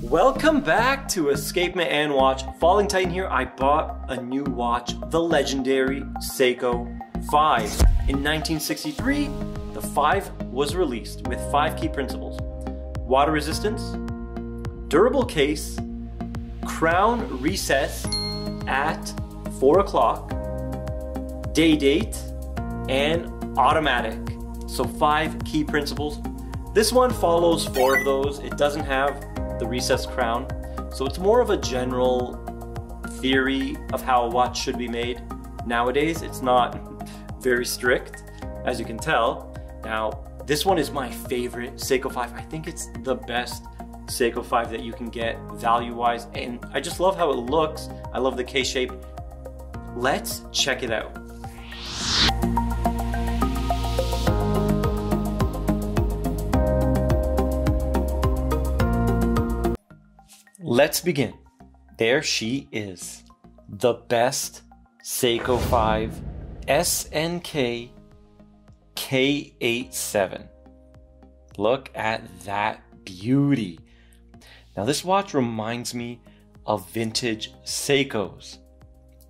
Welcome back to Escapement and Watch. Falling Titan here. I bought a new watch, the legendary Seiko 5. In 1963, the 5 was released with 5 key principles: water resistance, durable case, crown recessed at 4 o'clock, day date, and automatic. So 5 key principles. This one follows 4 of those. It doesn't have the recessed crown, so it's more of a general theory of how a watch should be made. Nowadays, it's not very strict, as you can tell. Now, this one is my favorite Seiko 5. I think it's the best Seiko 5 that you can get value-wise, and I just love how it looks. I love the case shape. Let's check it out. Let's begin. There she is, the best Seiko 5 SNKK87. Look at that beauty. Now this watch reminds me of vintage Seikos.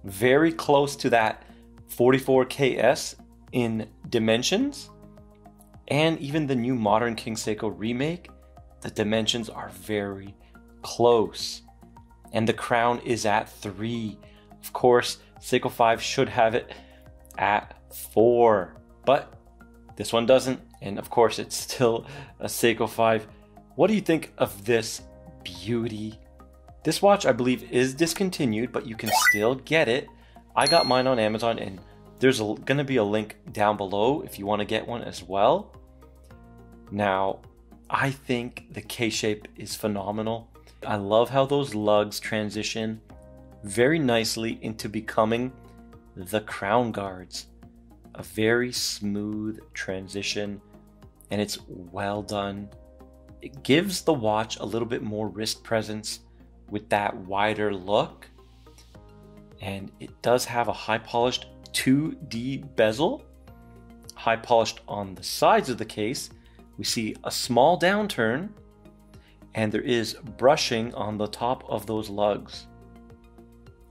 Very close to that 44KS in dimensions, and even the new modern King Seiko remake, the dimensions are very close, and the crown is at 3. Of course, Seiko 5 should have it at 4, but this one doesn't, and of course it's still a Seiko 5. What do you think of this beauty? This watch, I believe, is discontinued, but you can still get it. I got mine on Amazon, and there's gonna be a link down below if you want to get one as well. Now, I think the case shape is phenomenal. I love how those lugs transition very nicely into becoming the crown guards. A very smooth transition, and it's well done. It gives the watch a little bit more wrist presence with that wider look, and it does have a high polished 2D bezel. High polished on the sides of the case. We see a small downturn, and there is brushing on the top of those lugs.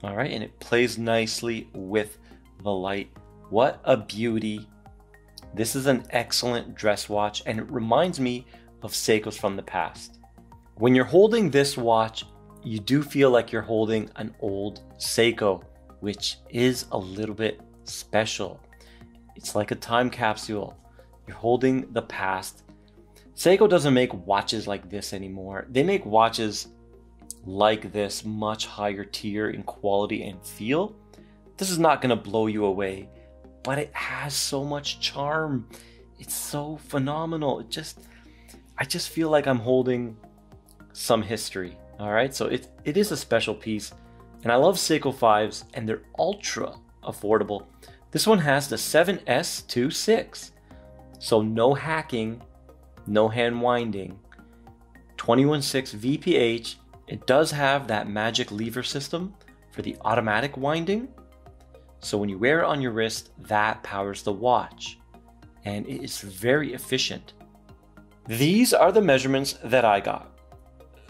All right, and it plays nicely with the light. What a beauty. This is an excellent dress watch, and it reminds me of Seikos from the past. When you're holding this watch, you do feel like you're holding an old Seiko, which is a little bit special. It's like a time capsule. You're holding the past. Seiko doesn't make watches like this anymore. They make watches like this, much higher tier in quality and feel. This is not gonna blow you away, but it has so much charm. It's so phenomenal. I just feel like I'm holding some history. All right, so it is a special piece, and I love Seiko 5s, and they're ultra affordable. This one has the 7S26, so no hacking, no hand winding, 21.6 VPH. It does have that magic lever system for the automatic winding. So when you wear it on your wrist, that powers the watch, and it is very efficient. These are the measurements that I got.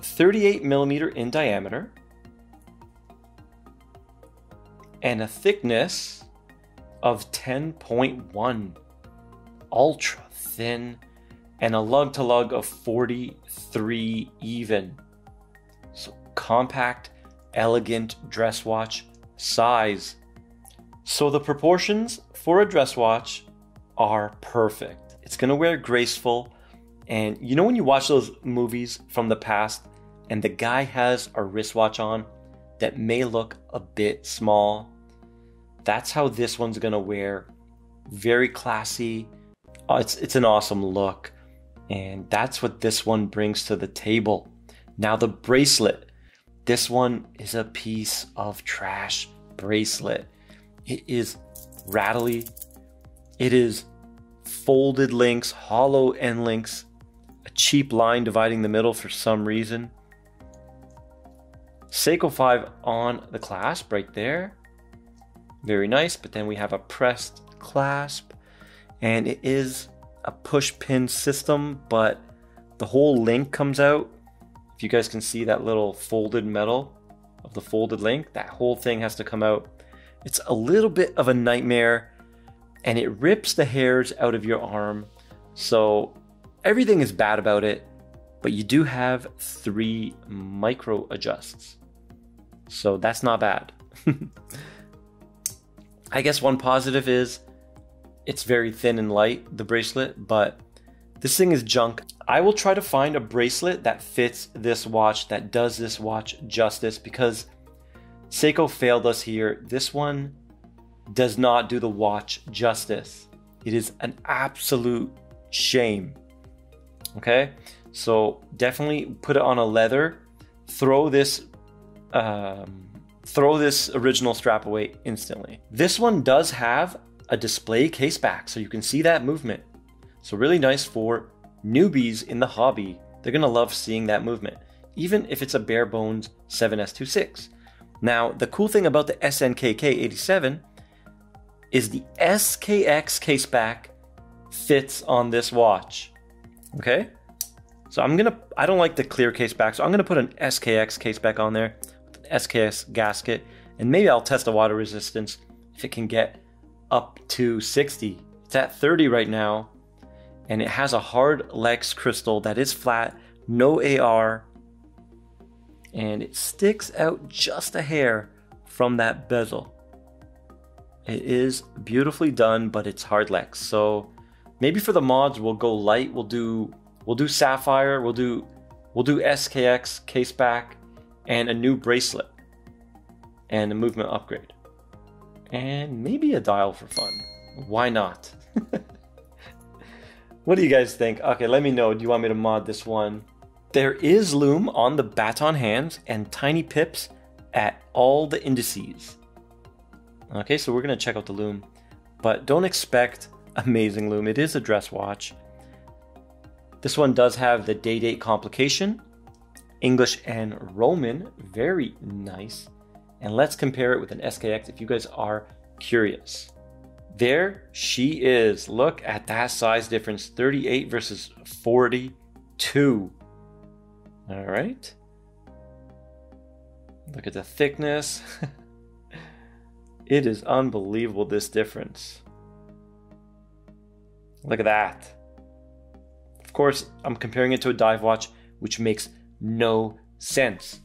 38mm in diameter, and a thickness of 10.1, ultra thin, and a lug to lug of 43 even. So compact, elegant dress watch size. So the proportions for a dress watch are perfect. It's gonna wear graceful, and you know when you watch those movies from the past and the guy has a wristwatch on that may look a bit small? That's how this one's gonna wear. Very classy. It's an awesome look. And that's what this one brings to the table. Now the bracelet. This one is a piece of trash bracelet. It is rattly. It is folded links, hollow end links, a cheap line dividing the middle for some reason. Seiko 5 on the clasp right there. Very nice, but then we have a pressed clasp, and it is a push pin system, but the whole link comes out. If you guys can see that little folded metal of the folded link, that whole thing has to come out. It's a little bit of a nightmare, and it rips the hairs out of your arm. So everything is bad about it, but you do have 3 micro adjusts. So that's not bad. I guess one positive is it's very thin and light, the bracelet, but this thing is junk. I will try to find a bracelet that fits this watch, that does this watch justice, because Seiko failed us here. This one does not do the watch justice. It is an absolute shame. Okay, so definitely put it on a leather. Throw this original strap away instantly. This one does have a display case back, so you can see that movement. So really nice for newbies in the hobby. They're gonna love seeing that movement, even if it's a bare bones 7S26. Now, the cool thing about the SNKK87 is the SKX case back fits on this watch. Okay? So I don't like the clear case back, so I'm gonna put an SKX case back on there, with an SKX gasket, and maybe I'll test the water resistance if it can get up to 60. It's at 30 right now, and it has a hard Lex crystal that is flat, no AR, and it sticks out just a hair from that bezel. It is beautifully done, but it's hard Lex. So maybe for the mods we'll go light. We'll do sapphire. We'll do SKX case back and a new bracelet and a movement upgrade and maybe a dial for fun. Why not? What do you guys think? Okay, let me know. Do you want me to mod this one? There is lume on the baton hands and tiny pips at all the indices. Okay, so we're gonna check out the lume, but don't expect amazing lume. It is a dress watch. This one does have the day-date complication, English and Roman, very nice. And let's compare it with an SKX if you guys are curious. There she is. Look at that size difference, 38 versus 42. All right. Look at the thickness. It is unbelievable, this difference. Look at that. Of course, I'm comparing it to a dive watch, which makes no sense.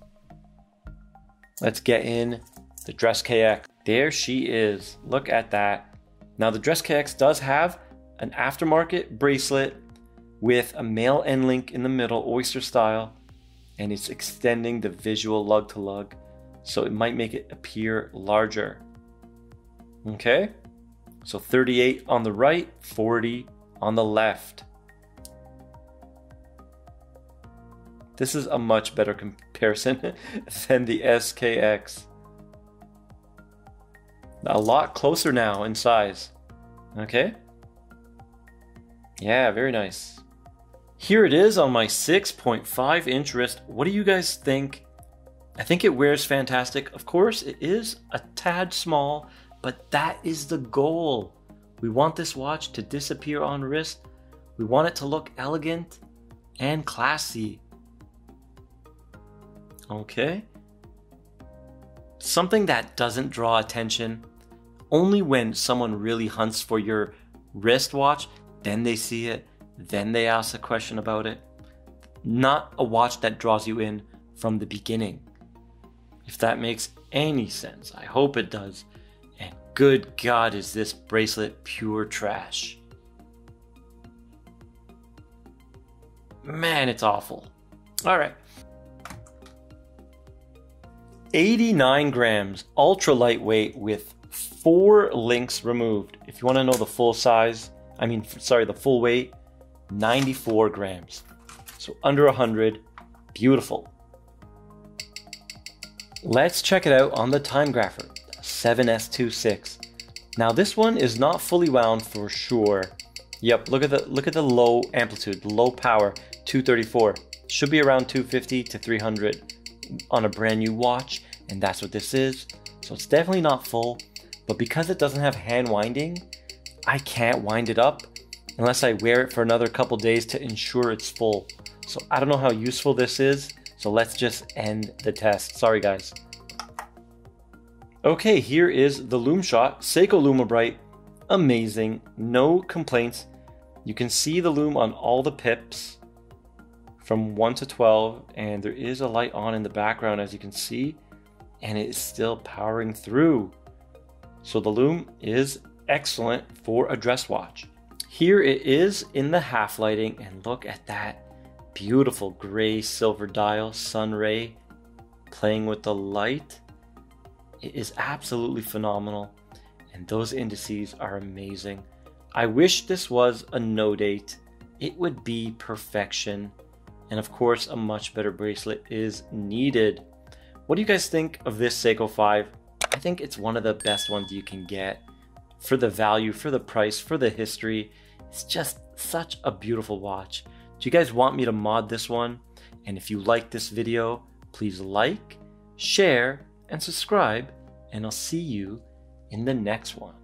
Let's get in the Dress KX. There she is. Look at that. Now the Dress KX does have an aftermarket bracelet with a male end link in the middle, oyster style, and it's extending the visual lug to lug, so it might make it appear larger. Okay, so 38 on the right, 40 on the left. This is a much better comparison than the SKX. A lot closer now in size. Okay. Yeah, very nice. Here it is on my 6.5 inch wrist. What do you guys think? I think it wears fantastic. Of course, it is a tad small, but that is the goal. We want this watch to disappear on wrist. We want it to look elegant and classy. Okay. Something that doesn't draw attention. Only when someone really hunts for your wristwatch, then they see it, then they ask a question about it. Not a watch that draws you in from the beginning. If that makes any sense, I hope it does. And good God, is this bracelet pure trash. Man, it's awful. All right. 89 grams, ultra lightweight with 4 links removed. If you want to know the full size, the full weight, 94 grams. So under 100, beautiful. Let's check it out on the time grapher, 7S26. Now this one is not fully wound for sure. Yep, look at the low amplitude, low power, 234. Should be around 250 to 300 on a brand new watch, and that's what this is. So it's definitely not full, but because it doesn't have hand winding, I can't wind it up unless I wear it for another couple days to ensure it's full. So I don't know how useful this is, So let's just end the test. Sorry guys. Okay, here is the lume shot. Seiko Lumabrite, amazing, no complaints. You can see the lume on all the pips from 1 to 12, and there is a light on in the background as you can see, and it is still powering through. So the lume is excellent for a dress watch. Here it is in the half lighting, and look at that beautiful gray silver dial, sun ray playing with the light. It is absolutely phenomenal, and those indices are amazing. I wish this was a no date. It would be perfection, and of course a much better bracelet is needed. What do you guys think of this Seiko 5? I think it's one of the best ones you can get for the value, for the price, for the history. It's just such a beautiful watch. Do you guys want me to mod this one? And if you like this video, please like, share, and subscribe, and I'll see you in the next one.